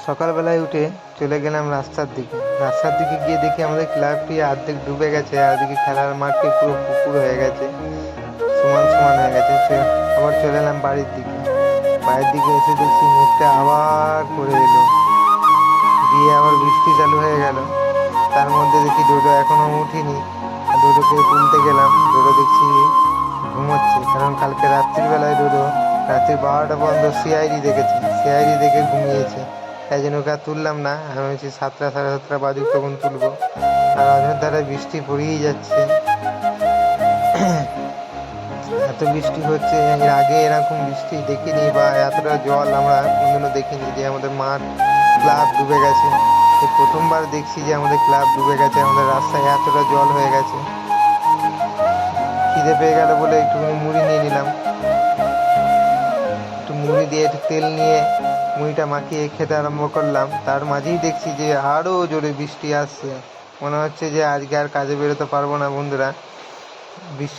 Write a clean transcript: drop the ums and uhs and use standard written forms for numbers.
সকালবেলায় উঠে চলে গেলাম রাস্তার দিকে গিয়ে দেখি আমাদের ক্লাবটি অর্ধেক ডুবে গেছে, আর ওদিকে খেলার মাঠটি পুরো পুকুর হয়ে গেছে, সমান সমান হয়ে গেছে। আবার চলে এলাম বাড়ির দিকে এসে দেখছি মেঘটা আবার করে এলো, দিয়ে আবার বৃষ্টি চালু হয়ে গেল। তার মধ্যে দেখি ডোডো এখনো উঠিনি। ডোডোকে তুলতে গেলাম, ডোডো দেখছি ঘুমোচ্ছে, কারণ কালকে রাত্রিবেলায় ডোডো রাত্রি 12টা পর্যন্ত সিআইডি দেখে ঘুমিয়েছে। তাই জন্য ওকে আর তুললাম না। আমি হচ্ছে 7টা সাড়ে 7টা বাজুক তখন তুলবো। আর অযোধ্যায় বৃষ্টি পড়েই যাচ্ছে, এত বৃষ্টি হচ্ছে। এর আগে এরকম বৃষ্টি দেখিনি, বা এতটা জল আমরা কোনোদিনও দেখিনি যে আমাদের মাঠ ক্লাব ডুবে গেছে। এই প্রথমবার দেখছি যে আমাদের ক্লাব ডুবে গেছে, আমাদের রাস্তায় এতটা জল হয়ে গেছে। খিদে পেয়ে গেল বলে একটুখানি মুড়ি নিয়ে নিলাম, একটু মুড়ি দিয়ে একটু তেল নিয়ে মুড়িটা মাখিয়ে খেতে আরম্ভ করলাম। তার মাঝেই দেখছি যে আরও জোরে বৃষ্টি আসছে। মনে হচ্ছে যে আজকে আর কাজে বেরোতে পারবো না বন্ধুরা। বৃষ্টি